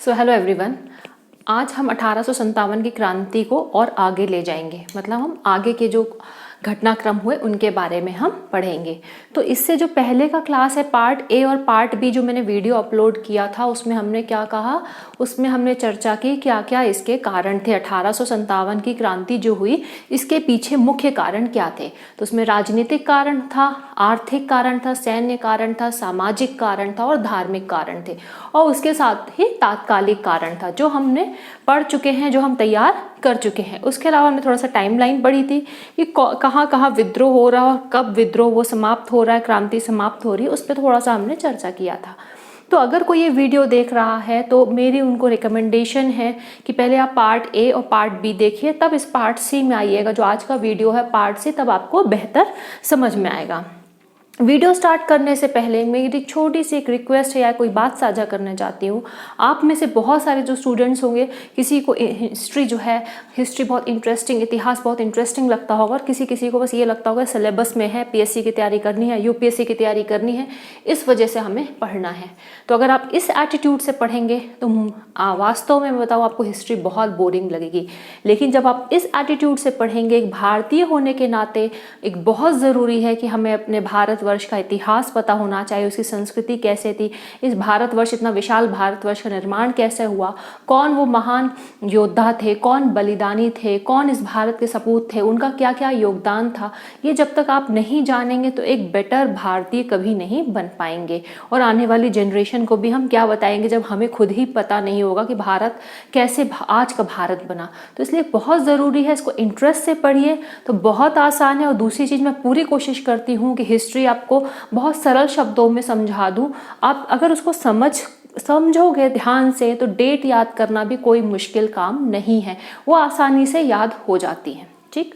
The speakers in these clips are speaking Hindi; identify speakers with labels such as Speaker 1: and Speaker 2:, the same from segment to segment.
Speaker 1: Hello everyone. आज हम 1857 की क्रांति को और आगे ले जाएंगे, मतलब हम आगे के जो घटनाक्रम हुए उनके बारे में हम पढ़ेंगे। तो इससे जो पहले का क्लास है पार्ट ए और पार्ट बी, जो मैंने वीडियो अपलोड किया था, उसमें हमने क्या कहा, उसमें हमने चर्चा की क्या क्या इसके कारण थे। 1857 की क्रांति जो हुई इसके पीछे मुख्य कारण क्या थे। तो उसमें राजनीतिक कारण था, आर्थिक कारण था, सैन्य कारण था, सामाजिक कारण था और धार्मिक कारण थे, और उसके साथ ही तात्कालिक कारण था जो हमने पढ़ चुके हैं, जो हम तैयार कर चुके हैं। उसके अलावा हमने थोड़ा सा टाइमलाइन पढ़ी थी कि कहाँ कहाँ विद्रोह हो रहा है, कब विद्रोह वो समाप्त हो रहा है, क्रांति समाप्त हो रही है, उस पर थोड़ा सा हमने चर्चा किया था। तो अगर कोई ये वीडियो देख रहा है तो मेरी उनको रिकमेंडेशन है कि पहले आप पार्ट ए और पार्ट बी देखिए, तब इस पार्ट सी में आइएगा। जो आज का वीडियो है पार्ट सी, तब आपको बेहतर समझ में आएगा। वीडियो स्टार्ट करने से पहले मेरी छोटी सी एक रिक्वेस्ट है या कोई बात साझा करना चाहती हूँ। आप में से बहुत सारे जो स्टूडेंट्स होंगे, किसी को हिस्ट्री जो है, हिस्ट्री बहुत इंटरेस्टिंग, इतिहास बहुत इंटरेस्टिंग लगता होगा, और किसी किसी को बस ये लगता होगा सिलेबस में है, पीएससी की तैयारी करनी है, यूपीएससी की तैयारी करनी है, इस वजह से हमें पढ़ना है। तो अगर आप इस एटीट्यूड से पढ़ेंगे तो वास्तव में मैं बताऊँ आपको हिस्ट्री बहुत बोरिंग लगेगी। लेकिन जब आप इस एटीट्यूड से पढ़ेंगे, एक भारतीय होने के नाते एक बहुत ज़रूरी है कि हमें अपने भारतवर्ष का इतिहास पता होना चाहिए, उसकी संस्कृति कैसे थी, इस भारतवर्ष, इतना विशाल भारतवर्ष का निर्माण कैसे हुआ, कौन वो महान योद्धा थे, कौन बलिदानी थे, कौन इस भारत के सपूत थे, उनका क्या क्या योगदान था। ये जब तक आप नहीं जानेंगे तो एक बेटर भारतीय कभी नहीं बन पाएंगे। और आने वाली जनरेशन को भी हम क्या बताएंगे जब हमें खुद ही पता नहीं होगा कि भारत कैसे आज का भारत बना। तो इसलिए बहुत ज़रूरी है, इसको इंटरेस्ट से पढ़िए तो बहुत आसान है। और दूसरी चीज़, मैं पूरी कोशिश करती हूँ कि हिस्ट्री आपको बहुत सरल शब्दों में समझा दूँ। आप अगर उसको समझोगे ध्यान से तो डेट याद करना भी कोई मुश्किल काम नहीं है, वो आसानी से याद हो जाती है। ठीक,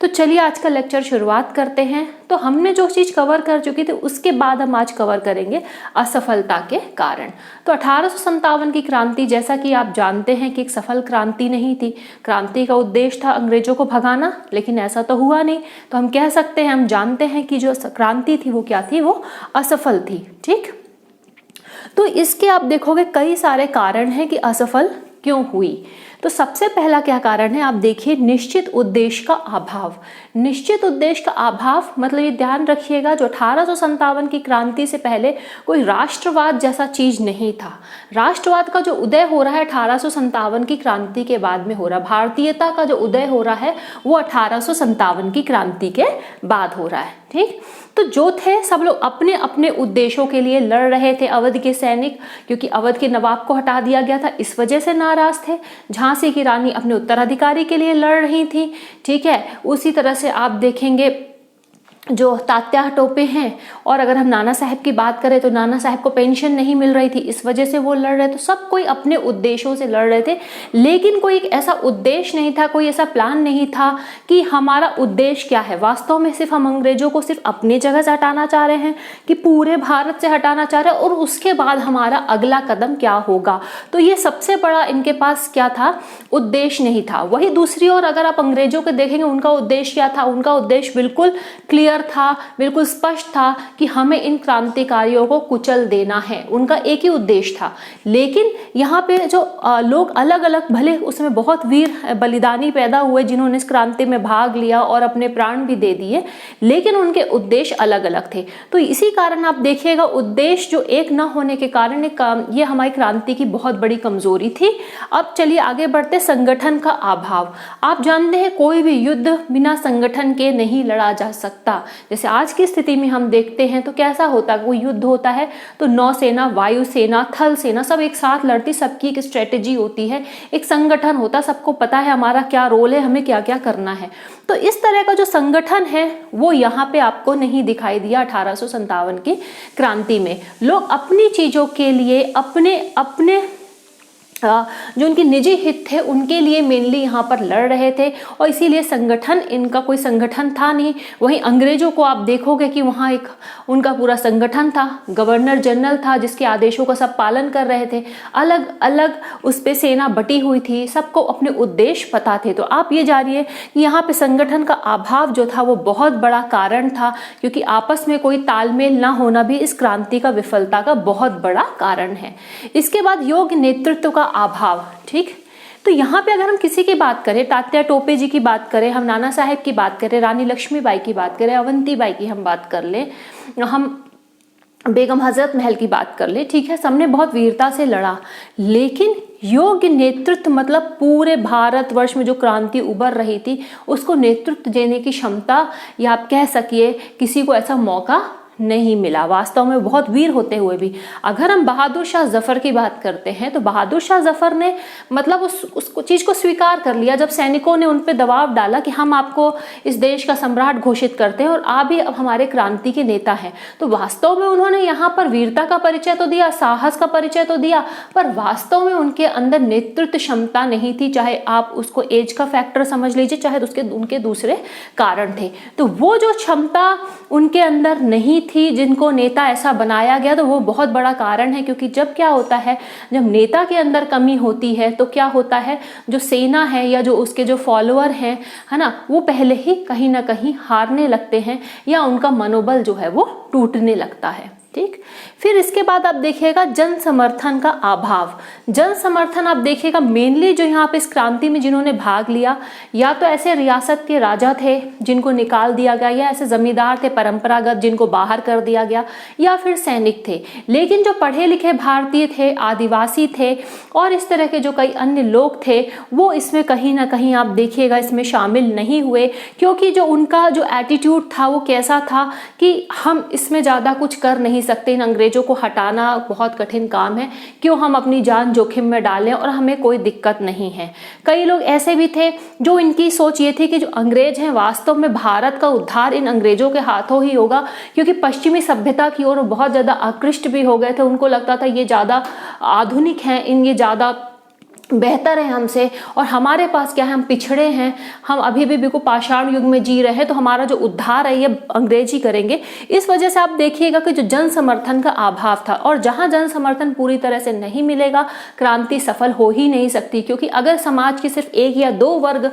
Speaker 1: तो चलिए आज का लेक्चर शुरुआत करते हैं। तो हमने जो चीज़ कवर कर चुकी थी उसके बाद हम आज कवर करेंगे असफलता के कारण। तो 1857 की क्रांति, जैसा कि आप जानते हैं कि एक सफल क्रांति नहीं थी। क्रांति का उद्देश्य था अंग्रेजों को भगाना, लेकिन ऐसा तो हुआ नहीं। तो हम कह सकते हैं, हम जानते हैं कि जो क्रांति थी वो क्या थी, वो असफल थी। ठीक, तो इसके आप देखोगे कई सारे कारण हैं कि असफल क्यों हुई। तो सबसे पहला क्या कारण है, आप देखिए, निश्चित उद्देश्य का अभाव। निश्चित उद्देश्य का अभाव मतलब ये ध्यान रखिएगा, जो 1857 की क्रांति से पहले कोई राष्ट्रवाद जैसा चीज नहीं था। राष्ट्रवाद का जो उदय हो रहा है 1857 की क्रांति के बाद में हो रहा है। भारतीयता का जो उदय हो रहा है वो 1857 की क्रांति के बाद हो रहा है। ठीक, तो जो थे सब लोग अपने अपने उद्देश्यों के लिए लड़ रहे थे। अवध के सैनिक, क्योंकि अवध के नवाब को हटा दिया गया था, इस वजह से नाराज थे। झांसी की रानी अपने उत्तराधिकारी के लिए लड़ रही थी। ठीक है, उसी तरह से आप देखेंगे जो तात्या टोपे हैं, और अगर हम नाना साहब की बात करें तो नाना साहब को पेंशन नहीं मिल रही थी, इस वजह से वो लड़ रहे थे। तो सब कोई अपने उद्देश्यों से लड़ रहे थे, लेकिन कोई एक ऐसा उद्देश्य नहीं था, कोई ऐसा प्लान नहीं था कि हमारा उद्देश्य क्या है। वास्तव में सिर्फ हम अंग्रेजों को सिर्फ अपनी जगह से हटाना चाह रहे हैं कि पूरे भारत से हटाना चाह रहे हैं, और उसके बाद हमारा अगला कदम क्या होगा। तो ये सबसे बड़ा इनके पास क्या था, उद्देश्य नहीं था। वही दूसरी ओर अगर आप अंग्रेजों को देखेंगे, उनका उद्देश्य क्या था, उनका उद्देश्य बिल्कुल क्लियर था, बिल्कुल स्पष्ट था कि हमें इन क्रांतिकारियों को कुचल देना है। उनका एक ही उद्देश्य था। लेकिन यहाँ पे जो लोग अलग अलग, भले उसमें बहुत वीर बलिदानी पैदा हुए जिन्होंने इस क्रांति में भाग लिया और अपने प्राण भी दे दिए, लेकिन उनके उद्देश्य अलग अलग थे। तो इसी कारण आप देखिएगा, उद्देश्य जो एक न होने के कारण ये हमारी क्रांति की बहुत बड़ी कमजोरी थी। अब चलिए आगे बढ़ते, संगठन का अभाव। आप जानते हैं कोई भी युद्ध बिना संगठन के नहीं लड़ा जा सकता। जैसे आज की स्थिति में हम देखते हैं तो कैसा होता है, कोई युद्ध होता है तो नौसेना, वायुसेना, थल सेना सब एक साथ लड़ती, सबकी एक स्ट्रेटेजी होती है, एक संगठन होता, सबको पता है हमारा क्या रोल है, हमें क्या क्या करना है। तो इस तरह का जो संगठन है वो यहाँ पे आपको नहीं दिखाई दिया 1857 की क्रांति में। लोग अपनी चीजों के लिए अपने अपने जो उनके निजी हित थे उनके लिए मेनली यहाँ पर लड़ रहे थे, और इसीलिए संगठन, इनका कोई संगठन था नहीं। वहीं अंग्रेजों को आप देखोगे कि वहाँ एक उनका पूरा संगठन था, गवर्नर जनरल था जिसके आदेशों का सब पालन कर रहे थे। अलग अलग उस पर सेना बटी हुई थी, सबको अपने उद्देश्य पता थे। तो आप ये जानिए कि यहाँ पे संगठन का अभाव जो था वो बहुत बड़ा कारण था, क्योंकि आपस में कोई तालमेल ना होना भी इस क्रांति का विफलता का बहुत बड़ा कारण है। इसके बाद योग्य नेतृत्व का अभाव। ठीक, तो यहाँ पे अगर हम किसी की बात करें, तात्या टोपे जी की बात करें, हम नाना साहेब की बात करें, रानी लक्ष्मीबाई की बात करें, अवंतीबाई की हम बात कर लें, हम बेगम हजरत महल की बात कर ले, ठीक है, सबने बहुत वीरता से लड़ा, लेकिन योग्य नेतृत्व मतलब पूरे भारतवर्ष में जो क्रांति उभर रही थी उसको नेतृत्व देने की क्षमता, या आप कह सकिए किसी को ऐसा मौका नहीं मिला वास्तव में, बहुत वीर होते हुए भी। अगर हम बहादुर शाह जफर की बात करते हैं तो बहादुर शाह जफर ने मतलब उस चीज को स्वीकार कर लिया जब सैनिकों ने उन पर दबाव डाला कि हम आपको इस देश का सम्राट घोषित करते हैं और आप भी अब हमारे क्रांति के नेता हैं। तो वास्तव में उन्होंने यहाँ पर वीरता का परिचय तो दिया, साहस का परिचय तो दिया, पर वास्तव में उनके अंदर नेतृत्व क्षमता नहीं थी, चाहे आप उसको एज का फैक्टर समझ लीजिए, चाहे उनके दूसरे कारण थे। तो वो जो क्षमता उनके अंदर नहीं थी जिनको नेता ऐसा बनाया गया, तो वो बहुत बड़ा कारण है। क्योंकि जब क्या होता है, जब नेता के अंदर कमी होती है तो क्या होता है, जो सेना है या जो उसके जो फॉलोअर हैं, है ना, वो पहले ही कहीं ना कहीं हारने लगते हैं या उनका मनोबल जो है वो टूटने लगता है। ठीक, फिर इसके बाद आप देखिएगा जन समर्थन का अभाव। जन समर्थन आप देखिएगा मेनली जो यहाँ पे इस क्रांति में जिन्होंने भाग लिया, या तो ऐसे रियासत के राजा थे जिनको निकाल दिया गया, या ऐसे जमींदार थे परंपरागत जिनको बाहर कर दिया गया, या फिर सैनिक थे। लेकिन जो पढ़े लिखे भारतीय थे, आदिवासी थे और इस तरह के जो कई अन्य लोग थे, वो इसमें कहीं ना कहीं आप देखिएगा इसमें शामिल नहीं हुए, क्योंकि जो उनका जो एटीट्यूड था वो कैसा था कि हम इसमें ज़्यादा कुछ कर नहीं सकते, इन अंग्रेजों को हटाना बहुत कठिन काम है, क्यों हम अपनी जान जोखिम में डालें और हमें कोई दिक्कत नहीं है। कई लोग ऐसे भी थे जो इनकी सोच ये थी कि जो अंग्रेज हैं वास्तव में भारत का उद्धार इन अंग्रेजों के हाथों ही होगा, क्योंकि पश्चिमी सभ्यता की ओर बहुत ज़्यादा आकृष्ट भी हो गए थे। उनको लगता था ये ज़्यादा आधुनिक हैं, ये ज़्यादा बेहतर है हमसे, और हमारे पास क्या है, हम पिछड़े हैं, हम अभी भी बिल्कुल पाषाण युग में जी रहे हैं, तो हमारा जो उद्धार है ये अंग्रेज ही करेंगे। इस वजह से आप देखिएगा कि जो जन समर्थन का अभाव था, और जहां जन समर्थन पूरी तरह से नहीं मिलेगा क्रांति सफल हो ही नहीं सकती। क्योंकि अगर समाज के सिर्फ एक या दो वर्ग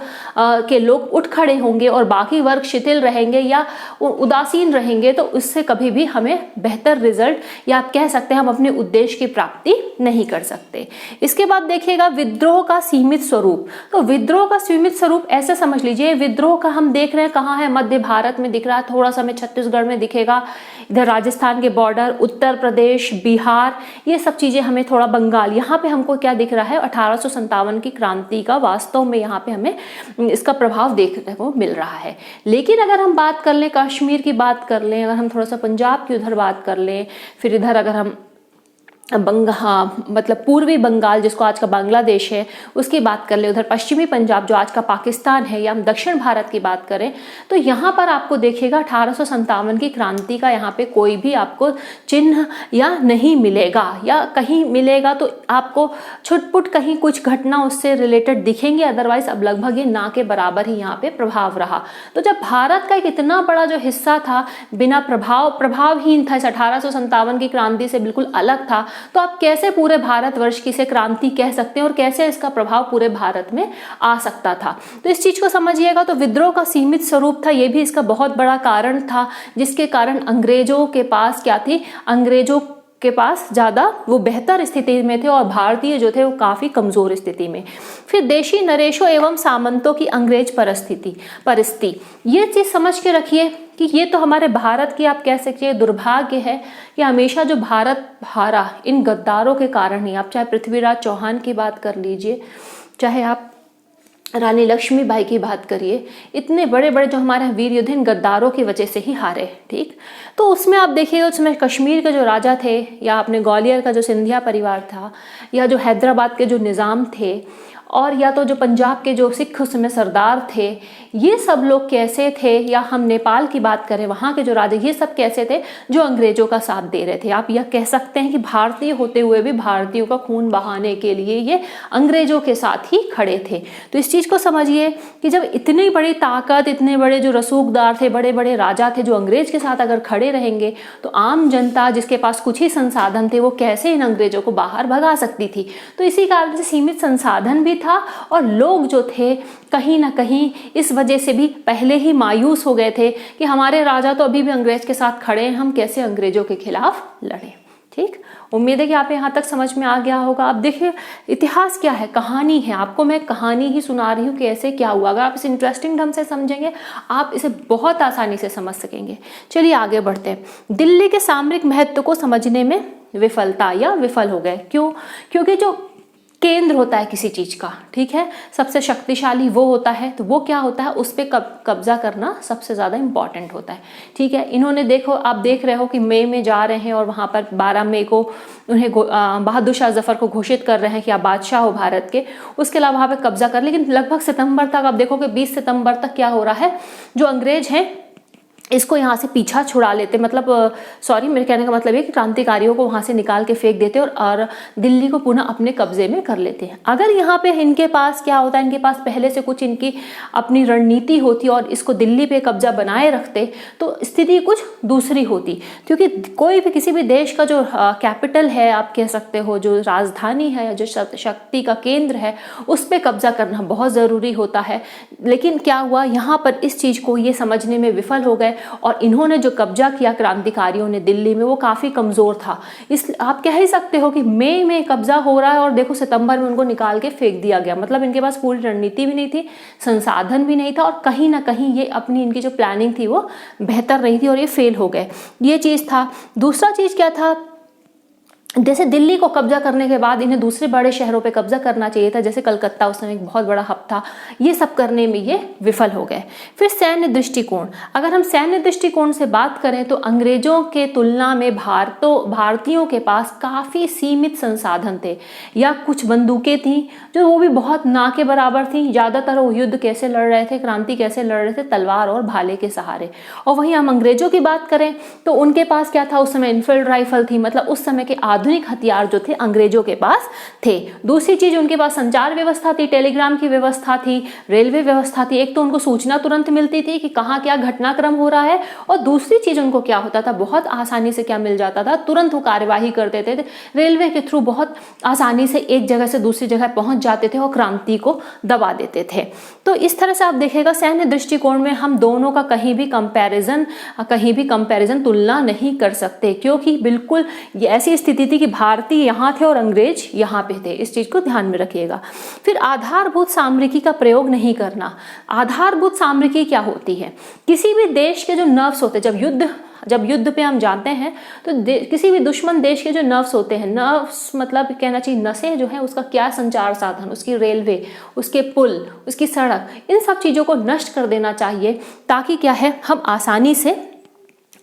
Speaker 1: के लोग उठ खड़े होंगे और बाकी वर्ग शिथिल रहेंगे या उदासीन रहेंगे, तो उससे कभी भी हमें बेहतर रिजल्ट या आप कह सकते हैं हम अपने उद्देश्य की प्राप्ति नहीं कर सकते। इसके बाद देखिएगा विद्रोह का सीमित स्वरूप। तो विद्रोह का सीमित स्वरूप ऐसे समझ लीजिए, विद्रोह का हम देख रहे हैं कहाँ है, मध्य भारत में दिख रहा है, थोड़ा सा हमें छत्तीसगढ़ में दिखेगा, इधर राजस्थान के बॉर्डर, उत्तर प्रदेश, बिहार, ये सब चीजें हमें, थोड़ा बंगाल, यहाँ पे हमको क्या दिख रहा है, 1857 की क्रांति का वास्तव में यहाँ पे हमें इसका प्रभाव देखने को मिल रहा है। लेकिन अगर हम बात कर लें कश्मीर की बात कर लें, अगर हम थोड़ा सा पंजाब की उधर बात कर लें, फिर इधर अगर हम मतलब पूर्वी बंगाल जिसको आज का बांग्लादेश है उसकी बात कर ले, उधर पश्चिमी पंजाब जो आज का पाकिस्तान है, या हम दक्षिण भारत की बात करें, तो यहाँ पर आपको देखिएगा 1857 की क्रांति का यहाँ पे कोई भी आपको चिन्ह या नहीं मिलेगा, या कहीं मिलेगा तो आपको छुटपुट कहीं कुछ घटना उससे रिलेटेड दिखेंगे, अदरवाइज अब लगभग ये ना के बराबर ही यहाँ पे प्रभाव रहा। तो जब भारत का एक इतना बड़ा जो हिस्सा था बिना प्रभावहीन था, इस 1857 की क्रांति से बिल्कुल अलग था, तो आप कैसे पूरे भारतवर्ष की से क्रांति कह सकते हैं और कैसे इसका प्रभाव पूरे भारत में आ सकता था। तो इस चीज को समझिएगा। तो विद्रोह का सीमित स्वरूप था, ये भी इसका बहुत बड़ा कारण था, जिसके कारण अंग्रेजों के पास क्या थी, अंग्रेजों के पास ज़्यादा वो बेहतर स्थिति में थे और भारतीय जो थे वो काफ़ी कमज़ोर स्थिति में। फिर देशी नरेशों एवं सामंतों की अंग्रेज परिस्थिति, ये चीज़ समझ के रखिए कि ये तो हमारे भारत की आप कह सकते दुर्भाग्य है कि हमेशा जो भारत हारा इन गद्दारों के कारण ही। आप चाहे पृथ्वीराज चौहान की बात कर लीजिए, चाहे आप रानी लक्ष्मीबाई की बात करिए, इतने बड़े बड़े जो हमारे वीर योद्धे इन गद्दारों की वजह से ही हारे। ठीक, तो उसमें आप देखिएगा उसमें कश्मीर के जो राजा थे, या अपने ग्वालियर का जो सिंधिया परिवार था, या जो हैदराबाद के जो निज़ाम थे, और या तो जो पंजाब के जो सिख उसमें सरदार थे, ये सब लोग कैसे थे, या हम नेपाल की बात करें वहाँ के जो राजा, ये सब कैसे थे जो अंग्रेजों का साथ दे रहे थे। आप यह कह सकते हैं कि भारतीय होते हुए भी भारतीयों का खून बहाने के लिए ये अंग्रेजों के साथ ही खड़े थे। तो इस चीज़ को समझिए कि जब इतनी बड़ी ताकत, इतने बड़े जो रसूखदार थे, बड़े बड़े राजा थे जो अंग्रेज के साथ अगर खड़े रहेंगे, तो आम जनता जिसके पास कुछ ही संसाधन थे वो कैसे इन अंग्रेजों को बाहर भगा सकती थी। तो इसी कारण से सीमित संसाधन भी था, और लोग जो थे कहीं ना कहीं इस वजह से भी पहले ही मायूस हो गए थे कि हमारे राजा तो अभी भी अंग्रेज के साथ खड़े हैं, हम कैसे अंग्रेजों के खिलाफ लड़ें। ठीक, उम्मीद है कि आप यहाँ तक समझ में आ गया होगा। अब देखिए इतिहास क्या है, कहानी है, आपको मैं कहानी ही सुना रही हूँ कि ऐसे क्या हुआ। अगर आप इसे इंटरेस्टिंग ढंग से समझेंगे आप इसे बहुत आसानी से समझ सकेंगे। चलिए आगे बढ़ते हैं। दिल्ली के सामरिक महत्व को समझने में विफलता या विफल हो गए। क्यों? क्योंकि जो केंद्र होता है किसी चीज का, ठीक है, सबसे शक्तिशाली वो होता है, तो वो क्या होता है, उस पर कब्जा करना सबसे ज्यादा इंपॉर्टेंट होता है। ठीक है, इन्होंने देखो, आप देख रहे हो कि मई में जा रहे हैं और वहां पर 12 मई को उन्हें बहादुर शाह जफर को घोषित कर रहे हैं कि आप बादशाह हो भारत के। उसके अलावा वहां पर कब्जा कर, लेकिन लगभग सितंबर तक आप देखो कि 20 सितंबर तक क्या हो रहा है, जो अंग्रेज हैं इसको यहाँ से पीछा छुड़ा लेते, मतलब सॉरी मेरे कहने का मतलब है कि क्रांतिकारियों को वहां से निकाल के फेंक देते और दिल्ली को पुनः अपने कब्जे में कर लेते हैं। अगर यहाँ पे इनके पास क्या होता है, इनके पास पहले से कुछ इनकी अपनी रणनीति होती और इसको दिल्ली पे कब्जा बनाए रखते तो स्थिति कुछ दूसरी होती। क्योंकि कोई भी किसी भी देश का जो कैपिटल है, आप कह सकते हो जो राजधानी है, जो शक्ति का केंद्र है, उस पर कब्जा करना बहुत जरूरी होता है। लेकिन क्या हुआ, यहाँ पर इस चीज को ये समझने में विफल हो गए और इन्होंने जो कब्जा किया क्रांतिकारियों ने दिल्ली में, वो काफी कमजोर था। इस आप कह ही सकते हो कि मई में कब्जा हो रहा है और देखो सितंबर में उनको निकाल के फेंक दिया गया। मतलब इनके पास पूरी रणनीति भी नहीं थी, संसाधन भी नहीं था और कहीं ना कहीं ये अपनी इनकी जो प्लानिंग थी वो बेहतर नहीं थी और ये फेल हो गए। ये चीज था। दूसरा चीज क्या था, जैसे दिल्ली को कब्जा करने के बाद इन्हें दूसरे बड़े शहरों पे कब्जा करना चाहिए था, जैसे कलकत्ता उस समय एक बहुत बड़ा हब था, ये सब करने में ये विफल हो गए। फिर सैन्य दृष्टिकोण, अगर हम सैन्य दृष्टिकोण से बात करें तो अंग्रेजों के तुलना में भारतीयों के पास काफी सीमित संसाधन थे, या कुछ बंदूकें थी जो वो भी बहुत ना के बराबर थी। ज्यादातर वो युद्ध कैसे लड़ रहे थे, क्रांति कैसे लड़ रहे थे, तलवार और भाले के सहारे। और वहीं हम अंग्रेजों की बात करें तो उनके पास क्या था, उस समय इनफील्ड राइफल थी, मतलब उस समय के आधुनिक हथियार जो थे अंग्रेजों के पास थे। दूसरी चीज उनके पास संचार व्यवस्था थी, टेलीग्राम की व्यवस्था थी, रेलवे व्यवस्था थी। एक तो उनको सूचना तुरंत मिलती थी कि कहाँ क्या घटनाक्रम हो रहा है, और दूसरी चीज उनको क्या होता था, बहुत आसानी से क्या मिल जाता था, तुरंत वो कार्यवाही कर देते थे। रेलवे के थ्रू बहुत आसानी से एक जगह से दूसरी जगह पहुंच जाते थे और क्रांति को दबा देते थे। तो इस तरह से आप देखिएगा सैन्य दृष्टिकोण में हम दोनों का कहीं भी कंपैरिजन तुलना नहीं कर सकते, क्योंकि बिल्कुल ये ऐसी स्थिति थी कि भारतीय यहाँ थे और अंग्रेज यहाँ पे थे। इस चीज को ध्यान में रखिएगा। फिर आधारभूत सामरिकी का प्रयोग नहीं करना। आधारभूत सामरिकी क्या होती है, किसी भी देश के जो नर्व्स होते हैं, जब युद्ध पे हम जाते हैं तो किसी भी दुश्मन देश के जो नर्व्स होते हैं, नर्व्स मतलब कहना चाहिए नसें जो है, उसका क्या संचार साधन, उसकी रेलवे, उसके पुल, उसकी सड़क, इन सब चीजों को नष्ट कर देना चाहिए, ताकि क्या है हम आसानी से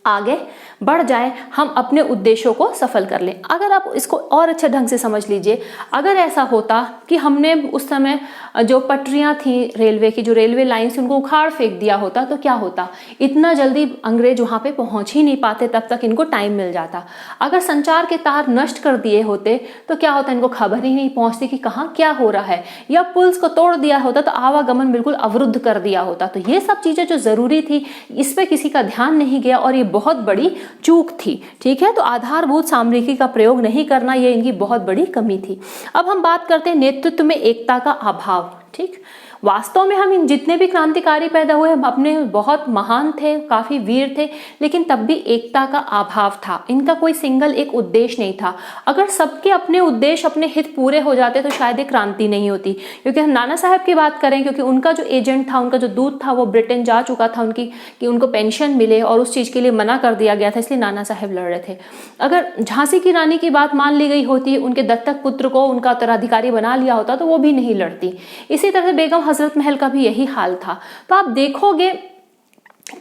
Speaker 1: आगे बढ़ जाए, हम अपने उद्देश्यों को सफल कर लें। अगर आप इसको और अच्छे ढंग से समझ लीजिए, अगर ऐसा होता कि हमने उस समय जो पटरियां थी रेलवे की, जो रेलवे लाइन्स, उनको उखाड़ फेंक दिया होता तो क्या होता, इतना जल्दी अंग्रेज वहां पे पहुंच ही नहीं पाते, तब तक इनको टाइम मिल जाता। अगर संचार के तार नष्ट कर दिए होते तो क्या होता, इनको खबर ही नहीं पहुंचती कि कहाँ क्या हो रहा है, या पुल्स को तोड़ दिया होता तो आवागमन बिल्कुल अवरुद्ध कर दिया होता। तो ये सब चीजें जो जरूरी थी, इस पे किसी का ध्यान नहीं गया और ये बहुत बड़ी चूक थी। ठीक है, तो आधारभूत सामरिकी का प्रयोग नहीं करना, ये इनकी बहुत बड़ी कमी थी। अब हम बात करते हैं नेतृत्व में एकता का अभाव। ठीक, वास्तव में हम इन जितने भी क्रांतिकारी पैदा हुए अपने बहुत महान थे, काफी वीर थे, लेकिन तब भी एकता का अभाव था। इनका कोई सिंगल एक उद्देश्य नहीं था। अगर सबके अपने उद्देश्य, अपने हित पूरे हो जाते तो शायद एक क्रांति नहीं होती। क्योंकि हम नाना साहब की बात करें, क्योंकि उनका जो एजेंट था, उनका जो दूत था, वो ब्रिटेन जा चुका था कि उनको पेंशन मिले, और उस चीज के लिए मना कर दिया गया था, इसलिए नाना साहब लड़ रहे थे। अगर झांसी की रानी की बात मान ली गई होती, उनके दत्तक पुत्र को उनका उत्तराधिकारी बना लिया होता, तो वो भी नहीं लड़ती। इसी तरह बेगम हजरत महल का भी यही हाल था। तो आप देखोगे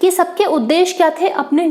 Speaker 1: कि सबके उद्देश्य क्या थे, अपने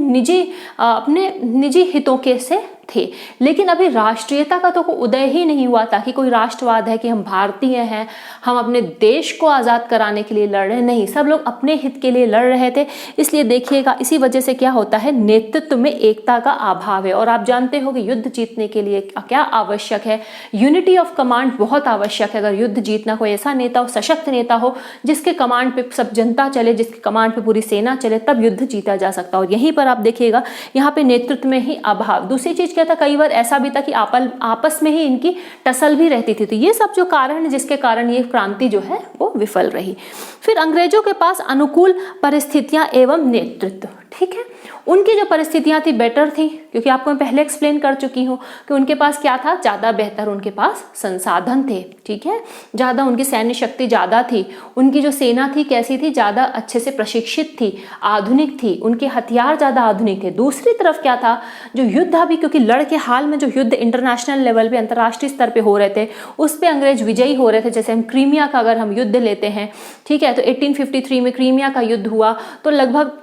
Speaker 1: निजी हितों के से थे। लेकिन अभी राष्ट्रीयता का तो उदय ही नहीं हुआ था कि कोई राष्ट्रवाद है कि हम भारतीय हैं, हम अपने देश को आजाद कराने के लिए लड़ रहे हैं। नहीं, सब लोग अपने हित के लिए लड़ रहे थे। इसलिए देखिएगा, इसी वजह से क्या होता है, नेतृत्व में एकता का अभाव है। और आप जानते हो कि युद्ध जीतने के लिए क्या आवश्यक है, यूनिटी ऑफ कमांड बहुत आवश्यक है। अगर युद्ध जीतना, कोई ऐसा नेता हो, सशक्त नेता हो, जिसके कमांड पे सब जनता चले, जिसके कमांड पे पूरी सेना चले, तब युद्ध जीता जा सकता है। और यहीं पर आप देखिएगा, यहाँ पे नेतृत्व में ही अभाव। दूसरी चीज क्या था, कई बार ऐसा भी था कि आपस में ही इनकी टसल भी रहती थी। तो ये सब जो कारण है, जिसके कारण ये क्रांति जो है वो विफल रही। फिर अंग्रेजों के पास अनुकूल परिस्थितियां एवं नेतृत्व। ठीक है। उनकी जो परिस्थितियां थी बेटर थी, क्योंकि आपको मैं पहले एक्सप्लेन कर चुकी हूँ कि उनके पास क्या था, ज़्यादा बेहतर उनके पास संसाधन थे, ठीक है, ज़्यादा उनकी सैन्य शक्ति ज़्यादा थी, उनकी जो सेना थी कैसी थी, ज़्यादा अच्छे से प्रशिक्षित थी, आधुनिक थी, उनके हथियार ज़्यादा आधुनिक थे। दूसरी तरफ क्या था, जो युद्ध अभी, क्योंकि लड़ के हाल में जो युद्ध इंटरनेशनल लेवल पे, अंतर्राष्ट्रीय स्तर पे हो रहे थे, उस पे अंग्रेज विजयी हो रहे थे। जैसे हम क्रीमिया का अगर हम युद्ध लेते हैं, ठीक है, तो 1853 में क्रीमिया का युद्ध हुआ, तो लगभग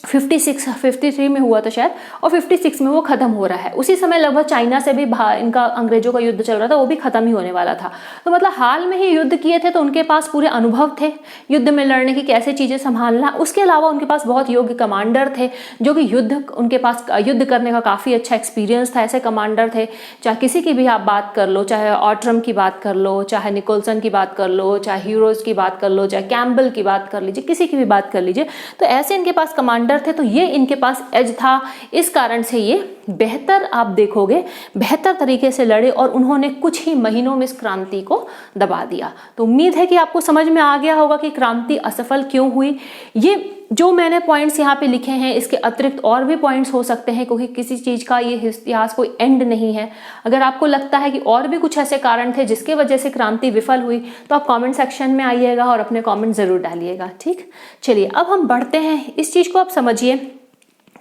Speaker 1: 53 में हुआ था शायद, और 56 में वो खत्म हो रहा है। उसी समय लगभग चाइना से भी इनका अंग्रेजों का युद्ध चल रहा था, वो भी खत्म ही होने वाला था। तो मतलब हाल में ही युद्ध किए थे, तो उनके पास पूरे अनुभव थे युद्ध में लड़ने की, कैसे चीजें संभालना। उसके अलावा उनके पास बहुत योग्य कमांडर थे, जो कि उनके पास युद्ध करने का काफी अच्छा एक्सपीरियंस था। ऐसे कमांडर थे, चाहे किसी की भी आप बात कर लो, चाहे ऑट्रम की बात कर लो, चाहे निकोलसन की बात कर लो, चाहे हीरोज की बात कर लो, चाहे कैम्बल की बात कर लीजिए, किसी की भी बात कर लीजिए, तो ऐसे इनके पास कमांडर थे। तो ये इनके पास एज था, इस कारण से ये बेहतर, आप देखोगे बेहतर तरीके से लड़े, और उन्होंने कुछ ही महीनों में इस क्रांति को दबा दिया। तो उम्मीद है कि आपको समझ में आ गया होगा कि क्रांति असफल क्यों हुई। ये जो मैंने पॉइंट्स यहाँ पे लिखे हैं, इसके अतिरिक्त और भी पॉइंट्स हो सकते हैं, क्योंकि किसी चीज का ये इतिहास कोई एंड नहीं है। अगर आपको लगता है कि और भी कुछ ऐसे कारण थे जिसके वजह से क्रांति विफल हुई, तो आप कमेंट सेक्शन में आइएगा और अपने कमेंट जरूर डालिएगा, ठीक। चलिए अब हम बढ़ते हैं, इस चीज को आप समझिए।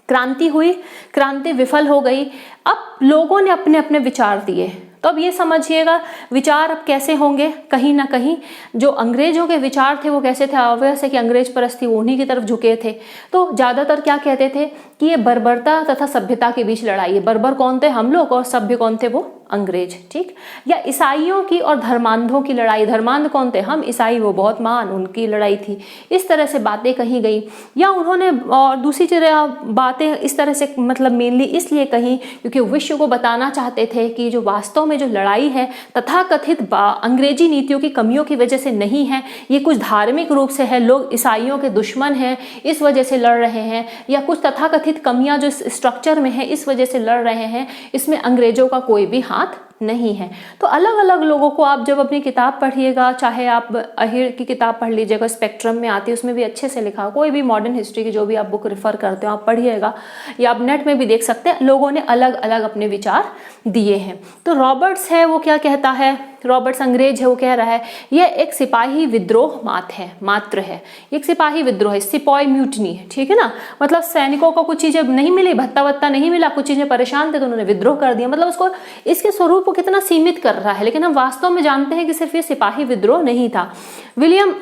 Speaker 1: क्रांति हुई, क्रांति विफल हो गई, अब लोगों ने अपने अपने विचार दिए। तो अब ये समझिएगा विचार अब कैसे होंगे, कहीं ना कहीं जो अंग्रेजों के विचार थे वो कैसे थे, ऑब्वियस है कि अंग्रेज परस्ती उन्हीं की तरफ झुके थे। तो ज्यादातर क्या कहते थे कि ये बर्बरता तथा सभ्यता के बीच लड़ाई है। बर्बर कौन थे, हम लोग, और सभ्य कौन थे, वो अंग्रेज, ठीक। या ईसाइयों की और धर्मांधों की लड़ाई, धर्मांध कौन थे, हम, ईसाई वो बहुत महान, उनकी लड़ाई थी। इस तरह से बातें कही गई। या उन्होंने और दूसरी तरह बातें इस तरह से मतलब मेनली इसलिए कही क्योंकि विश्व को बताना चाहते थे कि जो वास्तव में जो लड़ाई है तथाकथित अंग्रेजी नीतियों की कमियों की वजह से नहीं है, ये कुछ धार्मिक रूप से है, लोग ईसाइयों के दुश्मन हैं इस वजह से लड़ रहे हैं, या कुछ तथाकथित कमियां जो स्ट्रक्चर में है इस वजह से लड़ रहे हैं, इसमें अंग्रेजों का कोई भी हाथ नहीं है। तो अलग अलग लोगों को आप जब अपनी किताब पढ़िएगा, चाहे आप अहिर की किताब पढ़ लीजिएगा, स्पेक्ट्रम में आती है, उसमें भी अच्छे से लिखा, कोई भी मॉडर्न हिस्ट्री की जो भी आप बुक रेफर करते हो आप पढ़िएगा, या आप नेट में भी देख सकते हैं, लोगों ने अलग अलग अपने विचार दिए हैं। तो रॉबर्ट्स है वो क्या कहता है, रॉबर्ट्स अंग्रेज है, वो कह रहा है यह एक सिपाही विद्रोह मात्र है, एक सिपाही विद्रोह है, सिपाही म्यूटनी है, ठीक है ना। मतलब सैनिकों को कुछ चीजें नहीं मिली, भत्ता वत्ता नहीं मिला, कुछ चीजें परेशान थे तो उन्होंने विद्रोह कर दिया। मतलब उसको इसके स्वरूप को कितना सीमित कर रहा है, लेकिन हम वास्तव में जानते हैं कि सिर्फ ये सिपाही विद्रोह नहीं था। विलियम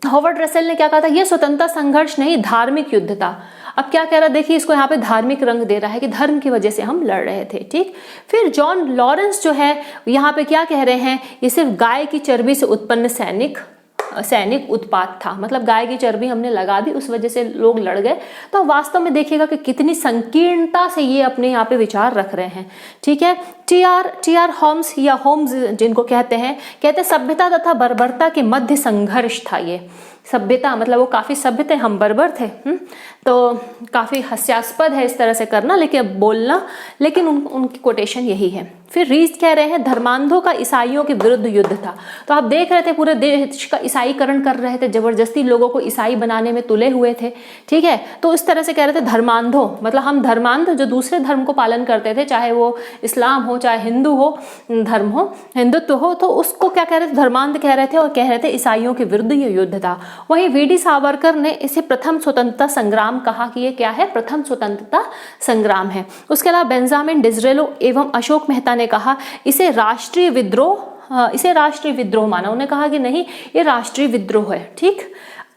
Speaker 1: हॉवर्ड रसेल ने क्या कहा था, यह स्वतंत्रता संघर्ष नहीं धार्मिक युद्ध था। अब क्या कह रहा है, देखिए इसको यहाँ पे धार्मिक रंग दे रहा है कि धर्म की वजह से हम लड़ रहे थे, ठीक। फिर जॉन लॉरेंस जो है यहाँ पे क्या कह रहे हैं, ये सिर्फ गाय की चर्बी से उत्पन्न सैनिक उत्पात था, मतलब गाय की चर्बी हमने लगा दी उस वजह से लोग लड़ गए। तो वास्तव में देखिएगा कि कितनी संकीर्णता से ये अपने यहाँ पे विचार रख रहे हैं, ठीक है। टी.आर. होम्स या होम्स जिनको कहते सभ्यता तथा बर्बरता के मध्य संघर्ष था। ये सभ्यता मतलब वो काफी सभ्य थे, हम बर्बर थे, तो काफी हास्यास्पद है इस तरह से करना, लेकिन बोलना, लेकिन उनकी कोटेशन यही है। फिर रीज कह रहे हैं धर्मांधों का ईसाइयों के विरुद्ध युद्ध था। तो आप देख रहे थे पूरे देश का ईसाईकरण कर रहे थे, जबरदस्ती लोगों को ईसाई बनाने में तुले हुए थे, ठीक है। तो इस तरह से कह रहे थे धर्मांधों, मतलब हम धर्मांध जो दूसरे धर्म को पालन करते थे, चाहे वो इस्लाम हो चाहे हिंदू हो, धर्म हो, हिंदुत्व हो, तो उसको क्या कह रहे थे, धर्मांध कह रहे थे, और कह रहे थे ईसाइयों के विरुद्ध ये युद्ध था। वहीं वी.डी. सावरकर ने इसे प्रथम स्वतंत्रता संग्राम कहा कि ये क्या है, प्रथम स्वतंत्रता संग्राम है। उसके अलावा बेंजामिन डिसरेलो एवं अशोक मेहता ने कहा इसे राष्ट्रीय विद्रोह माना। उन्होंने कहा कि नहीं ये राष्ट्रीय विद्रोह है, ठीक।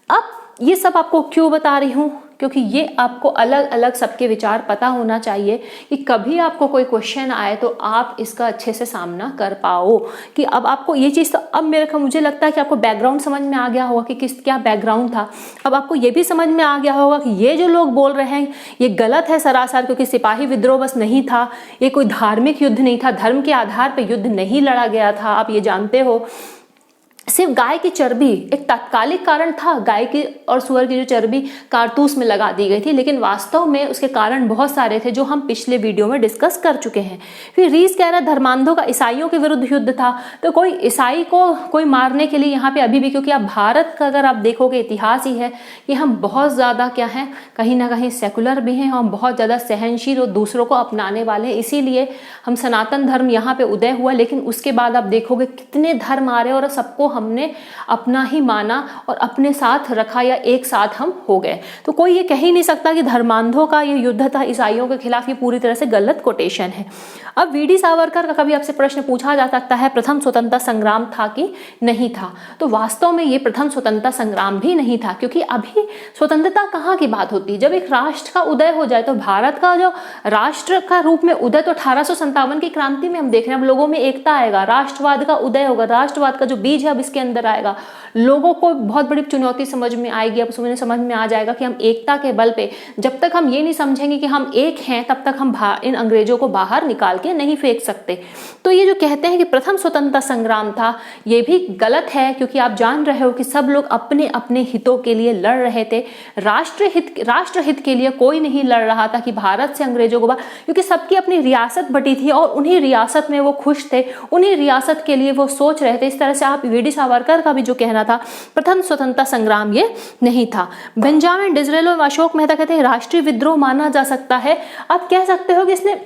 Speaker 1: अब ये सब आपको क्यों बता रही हूँ, क्योंकि ये आपको अलग अलग सबके विचार पता होना चाहिए कि कभी आपको कोई क्वेश्चन आए तो आप इसका अच्छे से सामना कर पाओ। कि अब आपको ये चीज़ तो अब मुझे लगता है कि आपको बैकग्राउंड समझ में आ गया होगा कि क्या बैकग्राउंड था। अब आपको ये भी समझ में आ गया होगा कि ये जो लोग बोल रहे हैं ये गलत है सरासर, क्योंकि सिपाही विद्रोह बस नहीं था, ये कोई धार्मिक युद्ध नहीं था, धर्म के आधार पर युद्ध नहीं लड़ा गया था, आप ये जानते हो। सिर्फ गाय की चर्बी एक तात्कालिक कारण था, गाय की और सूअर की जो चर्बी कारतूस में लगा दी गई थी, लेकिन वास्तव में उसके कारण बहुत सारे थे जो हम पिछले वीडियो में डिस्कस कर चुके हैं। फिर रीस कह रहा है धर्मांधों का ईसाइयों के विरुद्ध युद्ध था, तो कोई ईसाई को कोई मारने के लिए यहाँ पे अभी भी, क्योंकि आप भारत का अगर आप देखोगे इतिहास ही है कि हम बहुत ज़्यादा क्या है, कहीं ना कहीं सेकुलर भी हैं, हम बहुत ज़्यादा सहनशील और दूसरों को अपनाने वाले हैं, इसीलिए हम सनातन धर्म यहाँ पे उदय हुआ। लेकिन उसके बाद आप देखोगे कितने धर्म आ रहे और सबको हमने अपना ही माना और अपने साथ रखा या एक साथ हम हो गए। तो कोई ये कह ही नहीं सकता कि धर्मांधों का ये युद्ध था ईसाइयों के खिलाफ, ये पूरी तरह से गलत कोटेशन है। अब वीडी सावरकर का कभी आपसे प्रश्न पूछा जा सकता है प्रथम स्वतंत्रता संग्राम था कि नहीं था, तो वास्तव में ये प्रथम स्वतंत्रता संग्राम भी नहीं था, क्योंकि अभी स्वतंत्रता कहाँ की बात होती है, जब एक राष्ट्र का उदय हो जाए। तो भारत का जो राष्ट्र का रूप में उदय तो 1857 की क्रांति में हम देख रहे हैं। अब लोगों में एकता आएगा, राष्ट्रवाद का उदय होगा, राष्ट्रवाद का जो बीज है अब इसके अंदर आएगा, लोगों को बहुत बड़ी चुनौती समझ में आएगी। अब उसमें समझ में आ जाएगा कि हम एकता के बल पे, जब तक हम ये नहीं समझेंगे कि हम एक हैं, तब तक हम इन अंग्रेजों को बाहर निकाल के नहीं फेंक सकते। तो ये जो कहते हैं कि प्रथम स्वतंत्रता संग्राम था, ये भी गलत है, क्योंकि आप जान रहे हो कि सब लोग अपने अपने हितों के लिए लड़ रहे थे। राष्ट्रहित के लिए कोई नहीं लड़ रहा था कि भारत से अंग्रेजों को, क्योंकि सबकी अपनी रियासत बटी थी और उन्हीं रियासत में वो खुश थे, उन्हीं रियासत के लिए वो सोच रहे थे। इस तरह से आप वीडी सावरकर का भी जो कहना था प्रथम स्वतंत्रता संग्राम ये नहीं था। बेंजामिन डिसरेलो और अशोक मेहता कहते हैं राष्ट्रीय विद्रोह माना जा सकता है। आप कह सकते हो कि इसने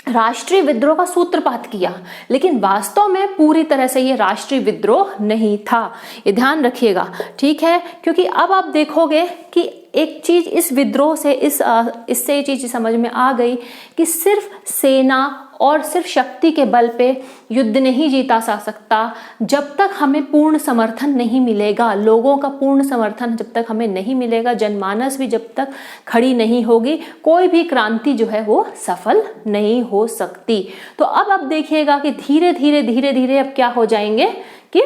Speaker 1: राष्ट्रीय विद्रोह का सूत्रपात किया, लेकिन वास्तव में पूरी तरह से ये राष्ट्रीय विद्रोह नहीं था, ये ध्यान रखिएगा, ठीक है। क्योंकि अब आप देखोगे कि एक चीज इस विद्रोह से इससे ये चीज समझ में आ गई कि सिर्फ सेना और सिर्फ शक्ति के बल पे युद्ध नहीं जीता जा सकता। जब तक हमें पूर्ण समर्थन नहीं मिलेगा, लोगों का पूर्ण समर्थन जब तक हमें नहीं मिलेगा, जनमानस भी जब तक खड़ी नहीं होगी, कोई भी क्रांति जो है वो सफल नहीं हो सकती। तो अब आप देखिएगा कि धीरे धीरे अब क्या हो जाएंगे कि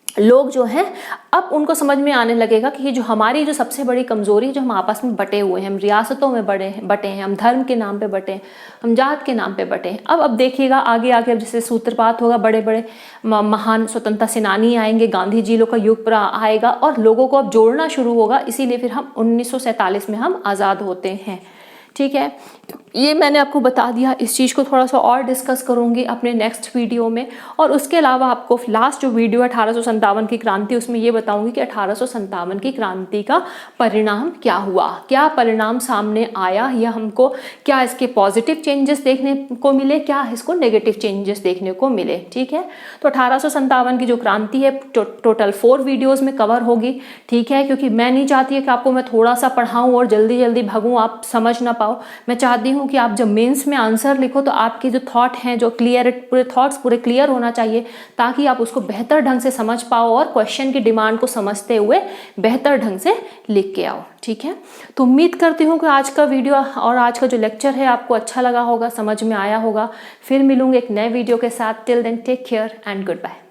Speaker 1: लोग जो हैं अब उनको समझ में आने लगेगा कि ये जो हमारी जो सबसे बड़ी कमजोरी है, जो हम आपस में बटे हुए हैं, हम रियासतों में बटे हैं, हम धर्म के नाम पे बटे हैं, हम जात के नाम पे बटे हैं। अब देखिएगा आगे अब जैसे सूत्रपात होगा, बड़े बड़े महान स्वतंत्रता सेनानी आएंगे, गांधी जी लोग का युग पर आएगा और लोगों को अब जोड़ना शुरू होगा। इसीलिए फिर हम 1947 में हम आज़ाद होते हैं, ठीक है। ये मैंने आपको बता दिया, इस चीज़ को थोड़ा सा और डिस्कस करूंगी अपने नेक्स्ट वीडियो में। और उसके अलावा आपको लास्ट जो वीडियो है 1857 की क्रांति, उसमें ये बताऊंगी कि 1857 की क्रांति का परिणाम क्या हुआ, क्या परिणाम सामने आया, या हमको क्या इसके पॉजिटिव चेंजेस देखने को मिले, क्या इसको नेगेटिव चेंजेस देखने को मिले, ठीक है। तो 1857 की जो क्रांति है टोटल 4 वीडियोज़ में कवर होगी, ठीक है, क्योंकि मैं नहीं चाहती कि आपको मैं थोड़ा सा पढ़ाऊँ और जल्दी जल्दी भागूँ, आप समझ ना पाओ। मैं चाहती हूँ कि आप जब मेंस में आंसर लिखो तो आपके जो थॉट हैं, जो पूरे थॉट्स पूरे क्लियर होना चाहिए, ताकि आप उसको बेहतर ढंग से समझ पाओ और क्वेश्चन की डिमांड को समझते हुए बेहतर ढंग से लिख के आओ, ठीक है। तो उम्मीद करती हूँ कि आज का वीडियो और आज का जो लेक्चर है आपको अच्छा लगा होगा, समझ में आया होगा। फिर मिलूंगी एक नए वीडियो के साथ। Till then take care and good bye.